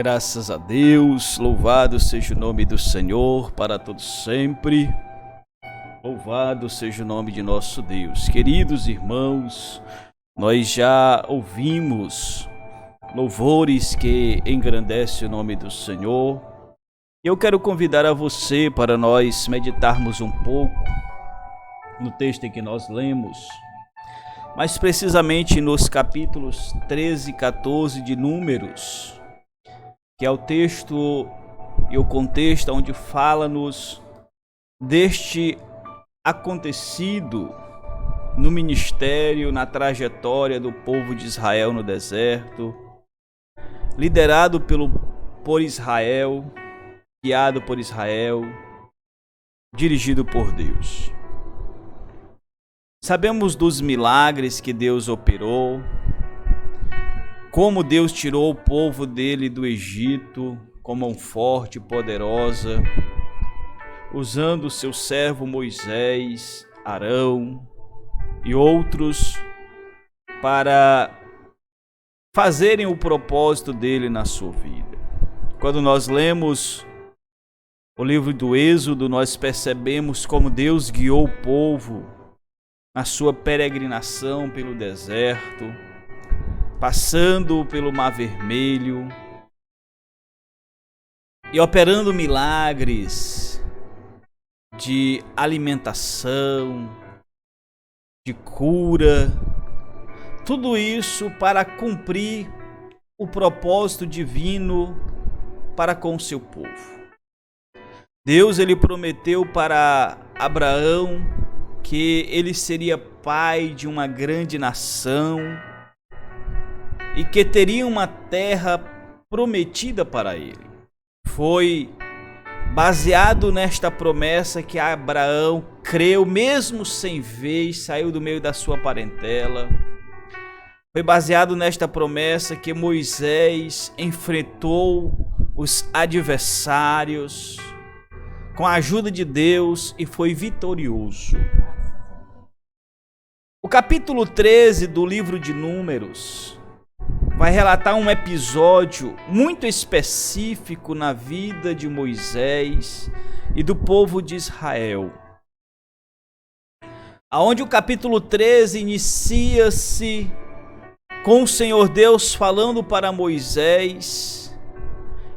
Graças a Deus, louvado seja o nome do Senhor para todos sempre. Louvado seja o nome de nosso Deus. Queridos irmãos, nós já ouvimos louvores que engrandecem o nome do Senhor. Eu quero convidar a você para nós meditarmos um pouco no texto em que nós lemos, mais precisamente nos capítulos 13 e 14 de Números, que é o texto e o contexto onde fala-nos deste acontecido no ministério, na trajetória do povo de Israel no deserto, liderado por Israel, guiado por Israel, dirigido por Deus. Sabemos dos milagres que Deus operou, como Deus tirou o povo dele do Egito com mão forte e poderosa, usando o seu servo Moisés, Arão e outros para fazerem o propósito dele na sua vida. Quando nós lemos o livro do Êxodo, nós percebemos como Deus guiou o povo na sua peregrinação pelo deserto, passando pelo Mar Vermelho e operando milagres de alimentação, de cura, tudo isso para cumprir o propósito divino para com o seu povo. Deus, ele prometeu para Abraão que ele seria pai de uma grande nação e que teria uma terra prometida para ele. Foi baseado nesta promessa que Abraão creu, mesmo sem ver, saiu do meio da sua parentela. Foi baseado nesta promessa que Moisés enfrentou os adversários com a ajuda de Deus e foi vitorioso. O capítulo 13 do livro de Números vai relatar um episódio muito específico na vida de Moisés e do povo de Israel, aonde o capítulo 13 inicia-se com o Senhor Deus falando para Moisés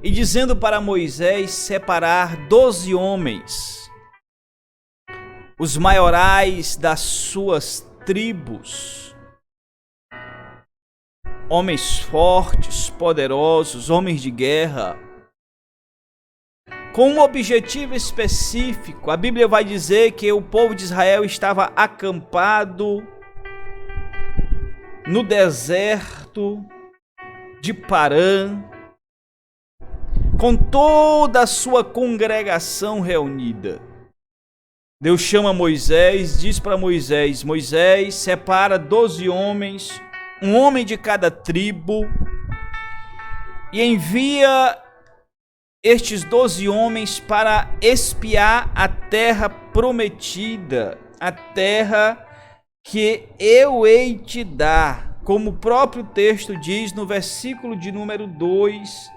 e dizendo para Moisés separar 12 homens, os maiorais das suas tribos, homens fortes, poderosos, homens de guerra, com um objetivo específico. A Bíblia vai dizer que o povo de Israel estava acampado no deserto de Parã, com toda a sua congregação reunida. Deus chama Moisés, diz para Moisés: Moisés, separa 12 homens, um homem de cada tribo, e envia estes 12 homens para espiar a terra prometida, a terra que eu hei te dar, como o próprio texto diz no versículo de número 2,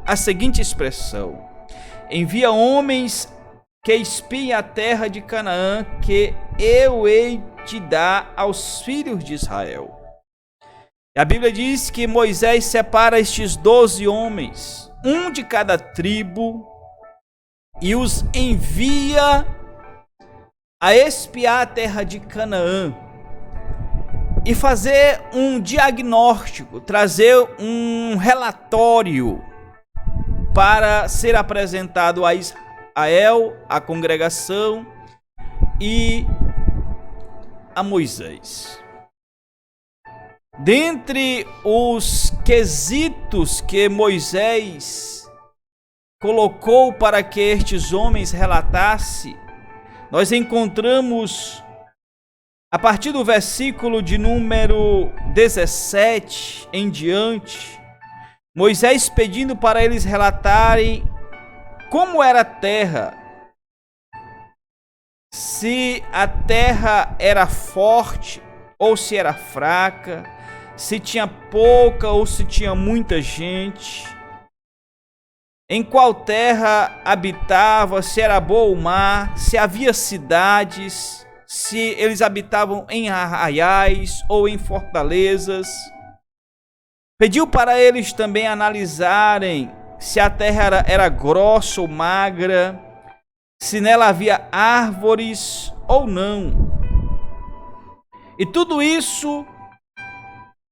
a seguinte expressão: envia homens que espiem a terra de Canaã, que eu hei te dar aos filhos de Israel. A Bíblia diz que Moisés separa estes 12 homens, um de cada tribo, e os envia a espiar a terra de Canaã e fazer um diagnóstico, trazer um relatório para ser apresentado a Israel, a congregação e a Moisés. Dentre os quesitos que Moisés colocou para que estes homens relatassem, nós encontramos, a partir do versículo de número 17 em diante, Moisés pedindo para eles relatarem como era a terra, se a terra era forte ou se era fraca, se tinha pouca ou se tinha muita gente, em qual terra habitava, se era boa ou má, se havia cidades, se eles habitavam em arraiais ou em fortalezas. Pediu para eles também analisarem se a terra era grossa ou magra, se nela havia árvores ou não. E tudo isso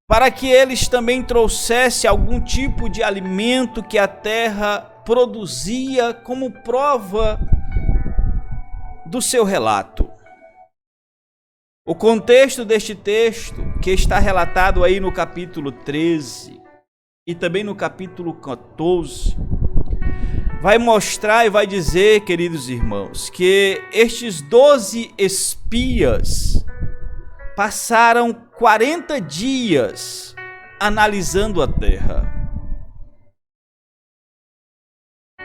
para que eles também trouxessem algum tipo de alimento que a terra produzia como prova do seu relato. O contexto deste texto, que está relatado aí no capítulo 13 e também no capítulo 14, vai mostrar e vai dizer, queridos irmãos, que estes 12 espias passaram 40 dias analisando a terra.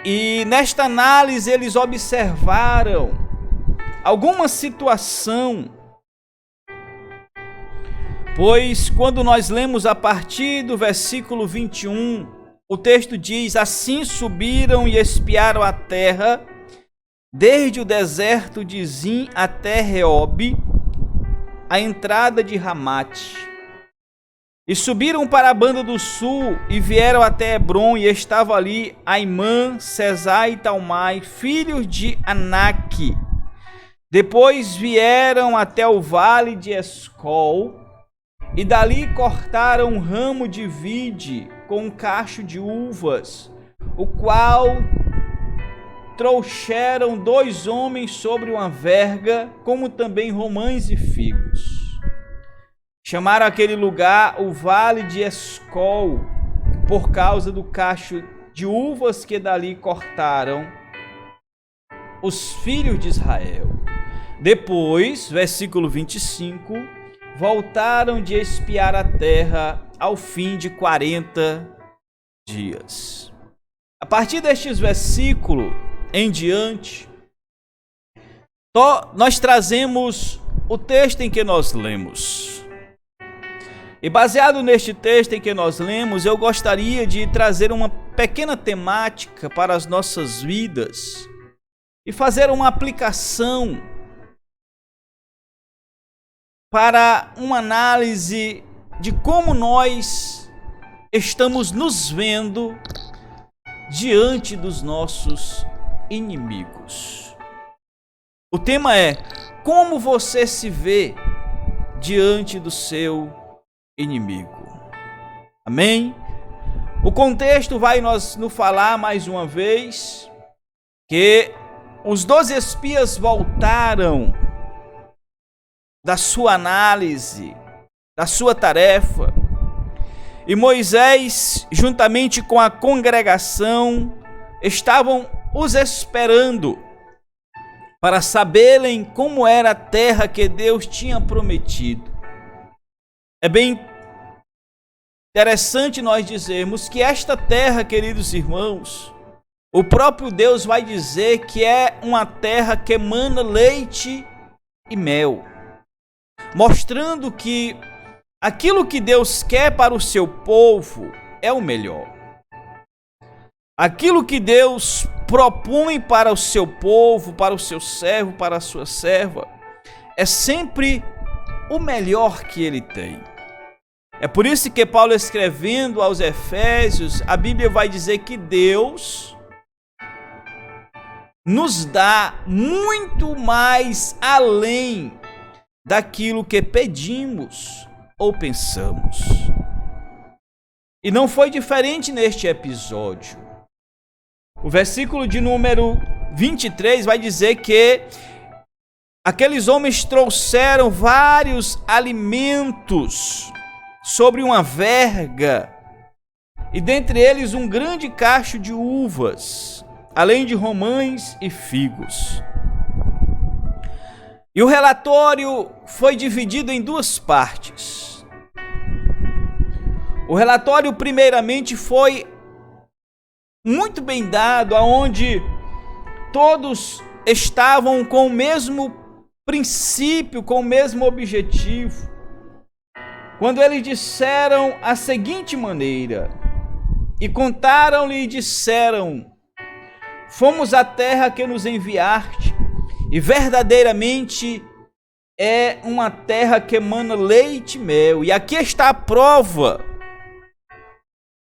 E nesta análise eles observaram alguma situação, pois quando nós lemos a partir do versículo 21, o texto diz: assim subiram e espiaram a terra, desde o deserto de Zim até Reob, a entrada de Ramate. E subiram para a banda do sul e vieram até Hebron, e estava ali Aimã, Sesai e Talmai, filhos de Anak. Depois vieram até o vale de Escol, e dali cortaram um ramo de vide com um cacho de uvas, o qual trouxeram 2 homens sobre uma verga, como também romães e figos. Chamaram aquele lugar o Vale de Escol, por causa do cacho de uvas que dali cortaram os filhos de Israel. Depois, versículo 25, voltaram de espiar a terra ao fim de 40 dias. A partir destes versículos em diante, nós trazemos o texto em que nós lemos. E baseado neste texto em que nós lemos, eu gostaria de trazer uma pequena temática para as nossas vidas e fazer uma aplicação para uma análise de como nós estamos nos vendo diante dos nossos inimigos. O tema é: como você se vê diante do seu inimigo? Amém? O contexto vai nos falar mais uma vez que os 12 espias voltaram da sua análise, da sua tarefa, e Moisés, juntamente com a congregação, estavam os esperando para saberem como era a terra que Deus tinha prometido. É bem interessante nós dizermos que esta terra, queridos irmãos, o próprio Deus vai dizer que é uma terra que emana leite e mel, mostrando que aquilo que Deus quer para o seu povo é o melhor. Aquilo que Deus propõe para o seu povo, para o seu servo, para a sua serva, é sempre o melhor que ele tem. É por isso que Paulo, escrevendo aos Efésios, a Bíblia vai dizer que Deus nos dá muito mais além daquilo que pedimos ou pensamos. E não foi diferente neste episódio. O versículo de número 23 vai dizer que aqueles homens trouxeram vários alimentos sobre uma verga, e dentre eles um grande cacho de uvas, além de romães e figos. E o relatório foi dividido em 2 partes. O relatório, primeiramente, foi muito bem dado, aonde todos estavam com o mesmo princípio, com o mesmo objetivo. Quando eles disseram a seguinte maneira: e contaram-lhe e disseram: fomos à terra que nos enviaste, e verdadeiramente é uma terra que emana leite e mel. E aqui está a prova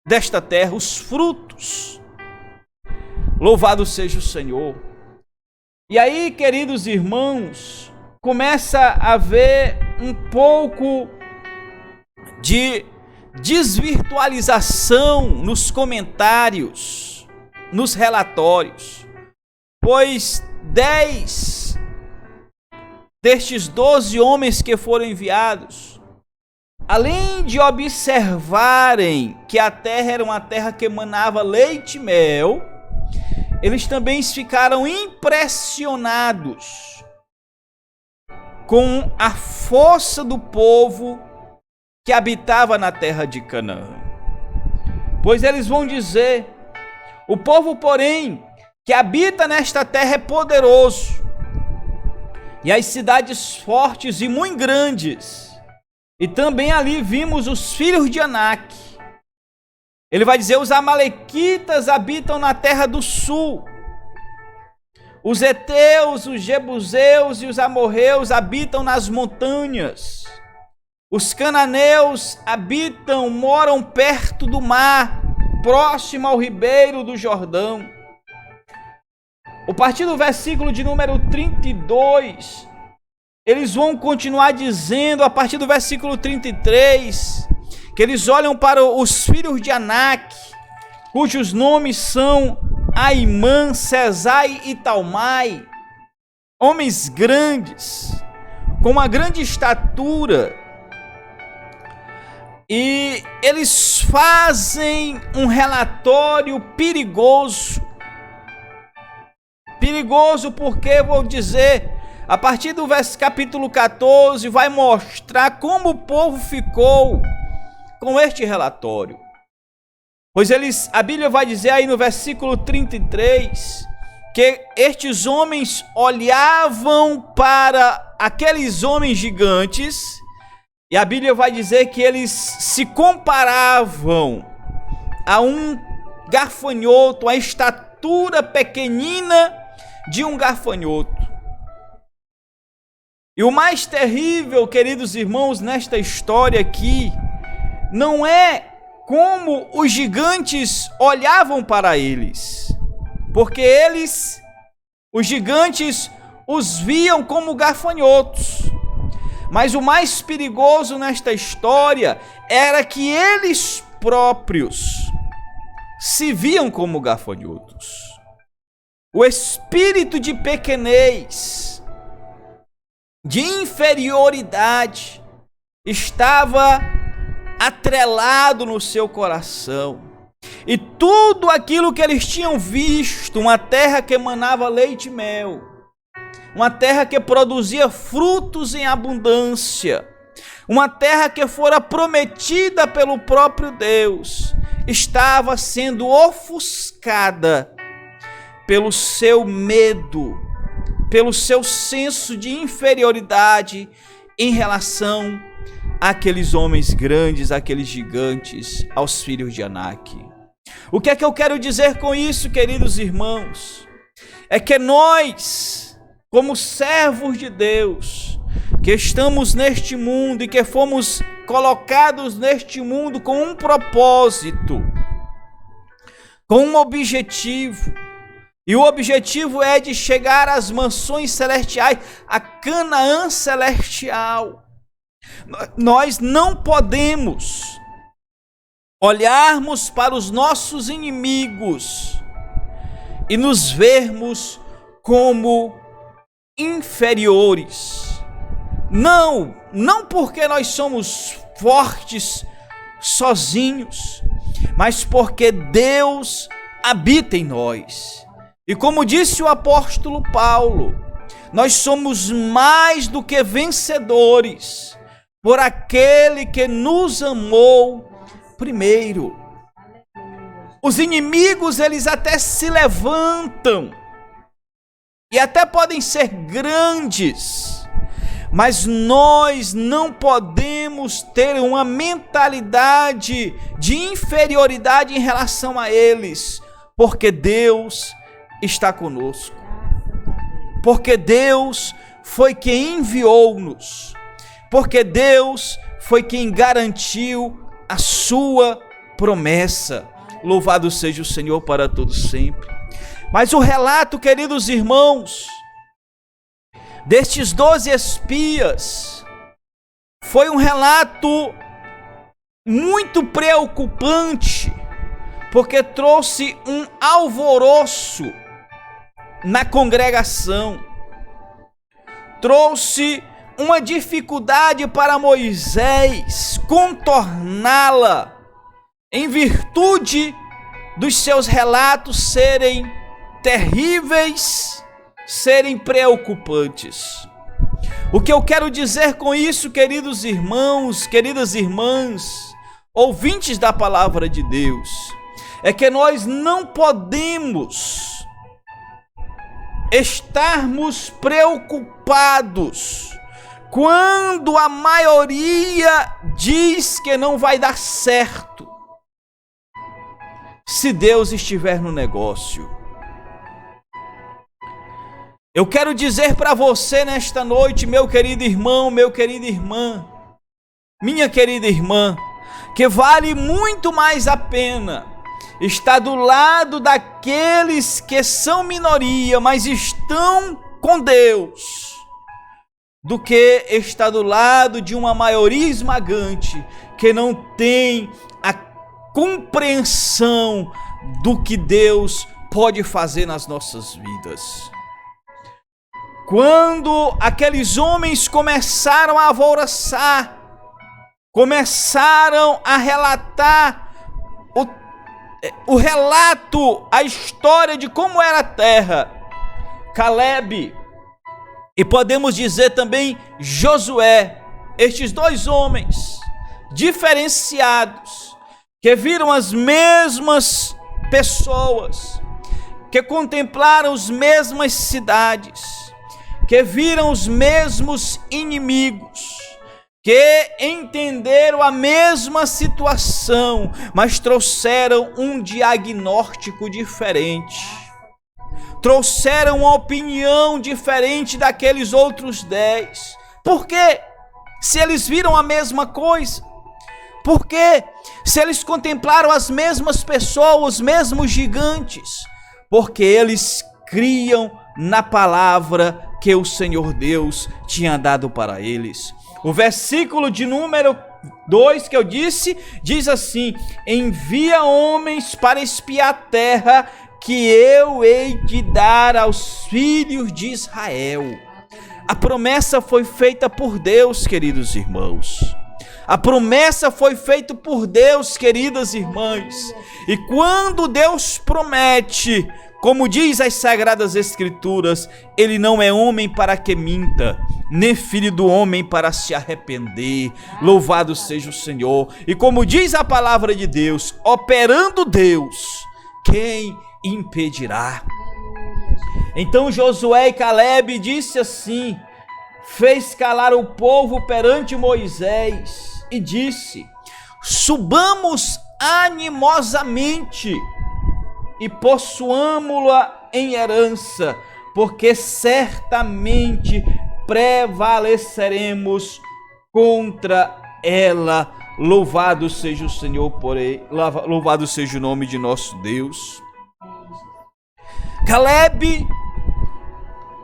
desta terra, os frutos. Louvado seja o Senhor. E aí, queridos irmãos, começa a haver um pouco de desvirtualização nos comentários, nos relatórios, pois 10 destes 12 homens que foram enviados, além de observarem que a terra era uma terra que emanava leite e mel, eles também ficaram impressionados com a força do povo que habitava na terra de Canaã. Pois eles vão dizer: o povo, porém, que habita nesta terra é poderoso, e as cidades fortes e muito grandes, e também ali vimos os filhos de Anak. Ele vai dizer: os amalequitas habitam na terra do sul, os heteus, os jebuseus e os amorreus habitam nas montanhas, os cananeus moram perto do mar, próximo ao ribeiro do Jordão. A partir do versículo de número 32, eles vão continuar dizendo, a partir do versículo 33, que eles olham para os filhos de Anak, cujos nomes são Aimã, Sesai e Talmai, homens grandes, com uma grande estatura, e eles fazem um relatório perigoso. Perigoso porque, vou dizer, a partir do capítulo 14, vai mostrar como o povo ficou com este relatório. Pois a Bíblia vai dizer aí no versículo 33, que estes homens olhavam para aqueles homens gigantes, e a Bíblia vai dizer que eles se comparavam a um gafanhoto, a estatura pequenina de um gafanhoto. E o mais terrível, queridos irmãos, nesta história aqui, não é como os gigantes olhavam para eles, porque os gigantes, os viam como gafanhotos. Mas o mais perigoso nesta história era que eles próprios se viam como gafanhotos. O espírito de pequenez, de inferioridade, estava atrelado no seu coração. E tudo aquilo que eles tinham visto, uma terra que emanava leite e mel, uma terra que produzia frutos em abundância, uma terra que fora prometida pelo próprio Deus, estava sendo ofuscada pelo seu medo, pelo seu senso de inferioridade em relação àqueles homens grandes, àqueles gigantes, aos filhos de Anak. O que é que eu quero dizer com isso, queridos irmãos? É que nós, como servos de Deus, que estamos neste mundo e que fomos colocados neste mundo com um propósito, com um objetivo, e o objetivo é de chegar às mansões celestiais, a Canaã celestial. Nós não podemos olharmos para os nossos inimigos e nos vermos como inferiores. Não porque nós somos fortes sozinhos, mas porque Deus habita em nós. E como disse o apóstolo Paulo, nós somos mais do que vencedores por aquele que nos amou primeiro. Os inimigos, eles até se levantam e até podem ser grandes, mas nós não podemos ter uma mentalidade de inferioridade em relação a eles, porque Deus está conosco. Porque Deus foi quem enviou-nos. Porque Deus foi quem garantiu a sua promessa. Louvado seja o Senhor para todos sempre. Mas o relato, queridos irmãos, destes 12 espias, foi um relato muito preocupante, porque trouxe um alvoroço na congregação, trouxe uma dificuldade para Moisés contorná-la, em virtude dos seus relatos serem terríveis, serem preocupantes. O que eu quero dizer com isso, queridos irmãos, queridas irmãs, ouvintes da palavra de Deus, é que nós não podemos estarmos preocupados quando a maioria diz que não vai dar certo, se Deus estiver no negócio. Eu quero dizer para você nesta noite, meu querido irmão, meu querida irmã, minha querida irmã, que vale muito mais a pena estar do lado daqueles que são minoria, mas estão com Deus, do que estar do lado de uma maioria esmagante que não tem a compreensão do que Deus pode fazer nas nossas vidas. Quando aqueles homens começaram a alvoroçar, começaram a relatar o relato, a história de como era a terra, Caleb, e podemos dizer também Josué, estes dois homens diferenciados, que viram as mesmas pessoas, que contemplaram as mesmas cidades, que viram os mesmos inimigos, que entenderam a mesma situação, mas trouxeram um diagnóstico diferente. Trouxeram uma opinião diferente daqueles outros 10. Por quê? Se eles viram a mesma coisa. Por quê? Se eles contemplaram as mesmas pessoas, os mesmos gigantes. Porque eles criam na palavra que o Senhor Deus tinha dado para eles. O versículo de número 2 que eu disse, diz assim: envia homens para espiar a terra, que eu hei de dar aos filhos de Israel. A promessa foi feita por Deus, queridos irmãos. A promessa foi feita por Deus, queridas irmãs. E quando Deus promete, como diz as Sagradas Escrituras, Ele não é homem para que minta, nem filho do homem para se arrepender. Louvado seja o Senhor. E como diz a palavra de Deus, operando Deus, quem impedirá? Então Josué e Caleb disse assim, fez calar o povo perante Moisés e disse: subamos animosamente e possuamo-la em herança, porque certamente prevaleceremos contra ela. Louvado seja o Senhor, porém, louvado seja o nome de nosso Deus. Caleb,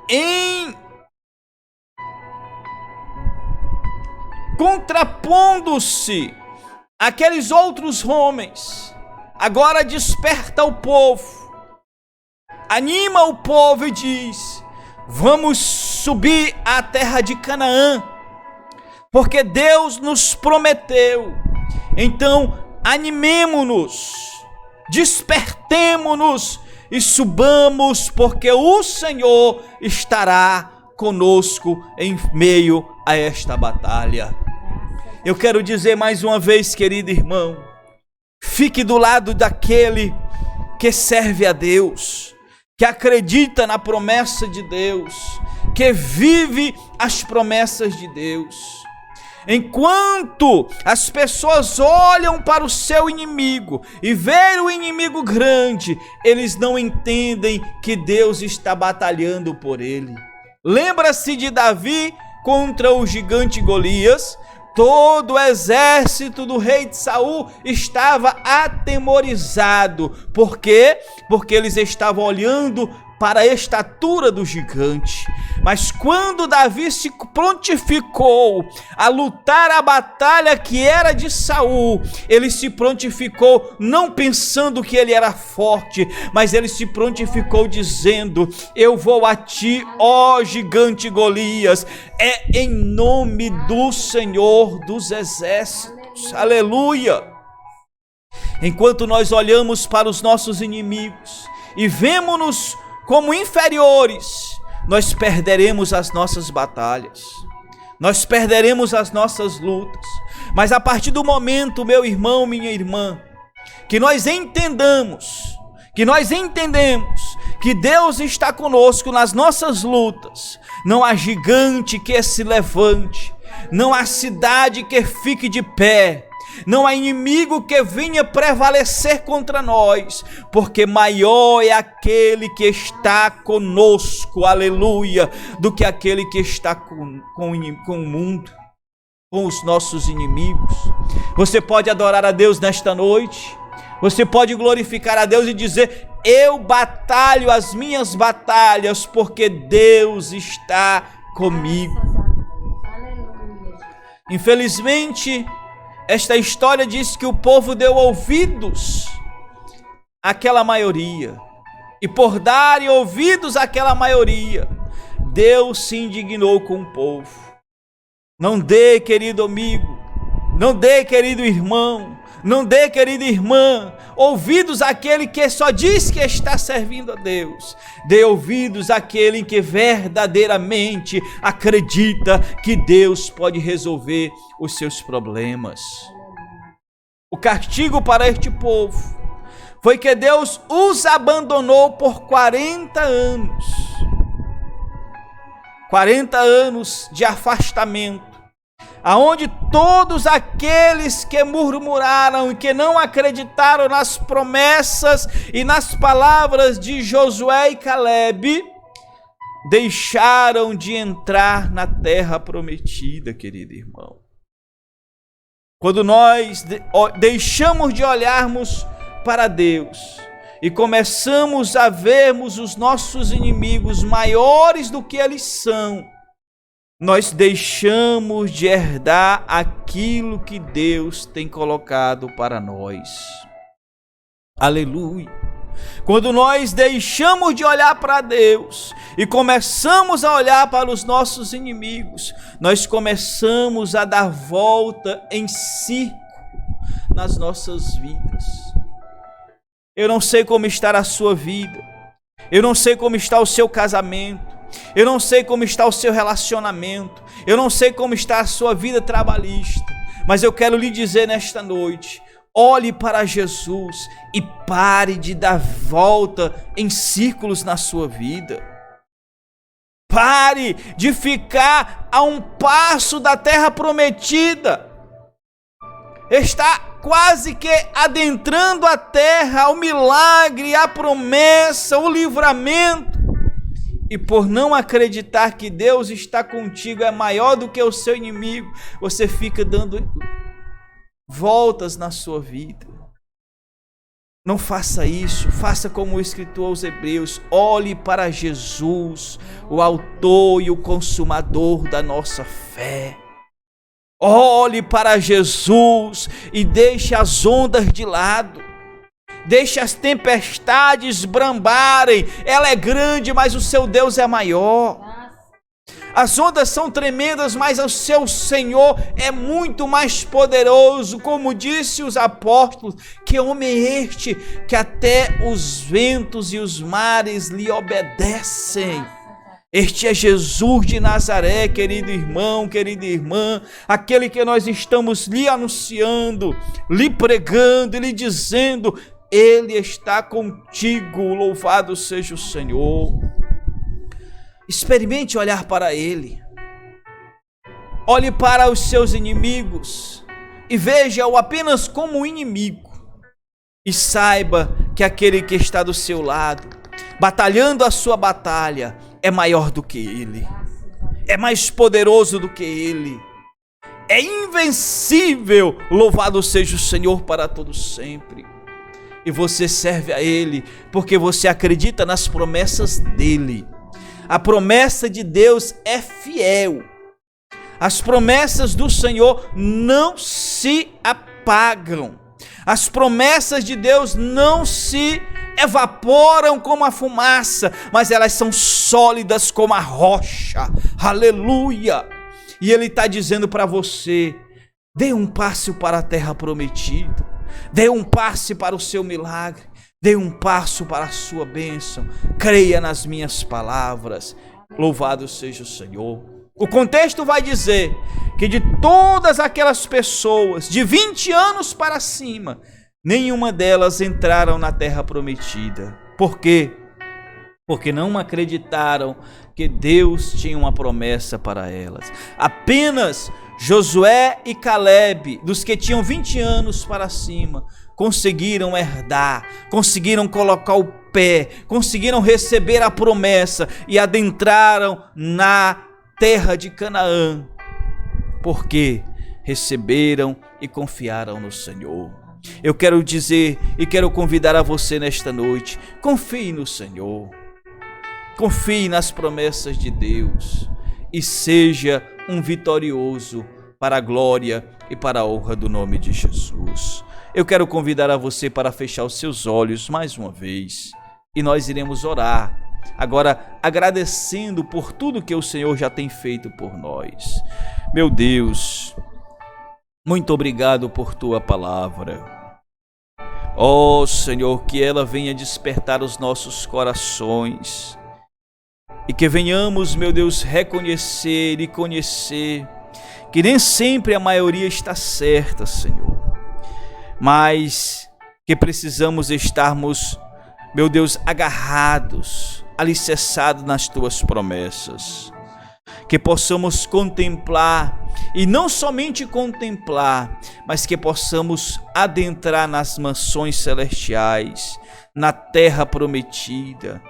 em contrapondo-se àqueles outros homens, agora desperta o povo, anima o povo e diz: vamos subir à terra de Canaã, porque Deus nos prometeu. Então animemo-nos, despertemo-nos e subamos, porque o Senhor estará conosco em meio a esta batalha. Eu quero dizer mais uma vez, querido irmão, fique do lado daquele que serve a Deus, que acredita na promessa de Deus, que vive as promessas de Deus. Enquanto as pessoas olham para o seu inimigo e veem o inimigo grande, eles não entendem que Deus está batalhando por ele. Lembra-se de Davi contra o gigante Golias? Todo o exército do rei de Saul estava atemorizado. Por quê? Porque eles estavam olhando para a estatura do gigante. Mas quando Davi se prontificou a lutar a batalha que era de Saul, ele se prontificou não pensando que ele era forte, mas ele se prontificou dizendo: eu vou a ti, ó gigante Golias, é em nome do Senhor dos exércitos. Aleluia! Enquanto nós olhamos para os nossos inimigos e vemos-nos como inferiores, nós perderemos as nossas batalhas, nós perderemos as nossas lutas. Mas a partir do momento, meu irmão, minha irmã, que nós entendemos que Deus está conosco nas nossas lutas, não há gigante que se levante, não há cidade que fique de pé, não há inimigo que venha prevalecer contra nós, porque maior é aquele que está conosco, aleluia, do que aquele que está com o mundo, com os nossos inimigos. Você pode adorar a Deus nesta noite, você pode glorificar a Deus e dizer: eu batalho as minhas batalhas, porque Deus está comigo. Infelizmente, esta história diz que o povo deu ouvidos àquela maioria, e por darem ouvidos àquela maioria, Deus se indignou com o povo. Não dê, querido amigo, não dê, querido irmão, não dê, querida irmã, ouvidos àquele que só diz que está servindo a Deus. Dê ouvidos àquele que verdadeiramente acredita que Deus pode resolver os seus problemas. O castigo para este povo foi que Deus os abandonou por 40 anos. 40 anos de afastamento, aonde todos aqueles que murmuraram e que não acreditaram nas promessas e nas palavras de Josué e Calebe, deixaram de entrar na terra prometida, querido irmão. Quando nós deixamos de olharmos para Deus e começamos a vermos os nossos inimigos maiores do que eles são, nós deixamos de herdar aquilo que Deus tem colocado para nós. Aleluia! Quando nós deixamos de olhar para Deus e começamos a olhar para os nossos inimigos, nós começamos a dar volta em círculo nas nossas vidas. Eu não sei como está a sua vida, eu não sei como está o seu casamento, eu não sei como está o seu relacionamento, eu não sei como está a sua vida trabalhista, mas eu quero lhe dizer nesta noite: olhe para Jesus e pare de dar volta em círculos na sua vida. Pare de ficar a um passo da terra prometida. Está quase que adentrando a terra, o milagre, a promessa, o livramento. E por não acreditar que Deus está contigo, é maior do que o seu inimigo, você fica dando voltas na sua vida. Não faça isso, faça como o escritor aos Hebreus: olhe para Jesus, o autor e o consumador da nossa fé. Olhe para Jesus e deixe as ondas de lado. Deixe as tempestades brambarem. Ela é grande, mas o seu Deus é maior. As ondas são tremendas, mas o seu Senhor é muito mais poderoso. Como disse os apóstolos: que homem é este que até os ventos e os mares lhe obedecem? Este é Jesus de Nazaré, querido irmão, querida irmã, aquele que nós estamos lhe anunciando, lhe pregando e lhe dizendo: Ele está contigo, louvado seja o Senhor. Experimente olhar para Ele. Olhe para os seus inimigos e veja-o apenas como inimigo. E saiba que aquele que está do seu lado, batalhando a sua batalha, é maior do que ele, é mais poderoso do que ele, é invencível. Louvado seja o Senhor para todo sempre. E você serve a Ele porque você acredita nas promessas dEle. A promessa de Deus é fiel. As promessas do Senhor não se apagam. As promessas de Deus não se evaporam como a fumaça, mas elas são sólidas como a rocha. Aleluia! E Ele está dizendo para você: dê um passo para a terra prometida, dê um passo para o seu milagre, dê um passo para a sua bênção, creia nas minhas palavras. Louvado seja o Senhor. O contexto vai dizer que de todas aquelas pessoas de 20 anos para cima, nenhuma delas entraram na terra prometida. Por quê? Porque não acreditaram que Deus tinha uma promessa para elas. Apenas Josué e Caleb, dos que tinham 20 anos para cima, conseguiram herdar, conseguiram colocar o pé, conseguiram receber a promessa e adentraram na terra de Canaã, porque receberam e confiaram no Senhor. Eu quero dizer e quero convidar a você nesta noite: confie no Senhor, confie nas promessas de Deus e seja um vitorioso para a glória e para a honra do nome de Jesus. Eu quero convidar a você para fechar os seus olhos mais uma vez e nós iremos orar. Agora, agradecendo por tudo que o Senhor já tem feito por nós. Meu Deus, muito obrigado por tua palavra. Ó Senhor, que ela venha despertar os nossos corações e que venhamos, meu Deus, reconhecer e conhecer que nem sempre a maioria está certa, Senhor, mas que precisamos estarmos, meu Deus, agarrados, alicerçados nas tuas promessas, que possamos contemplar, e não somente contemplar, mas que possamos adentrar nas mansões celestiais, na terra prometida,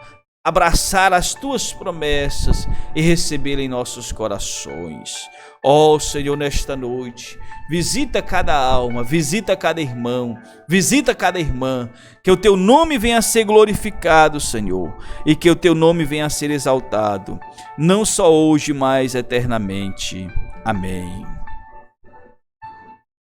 abraçar as tuas promessas e receber em nossos corações. Ó Senhor, nesta noite, visita cada alma, visita cada irmão, visita cada irmã, que o teu nome venha a ser glorificado, Senhor, e que o teu nome venha a ser exaltado, não só hoje, mas eternamente. Amém.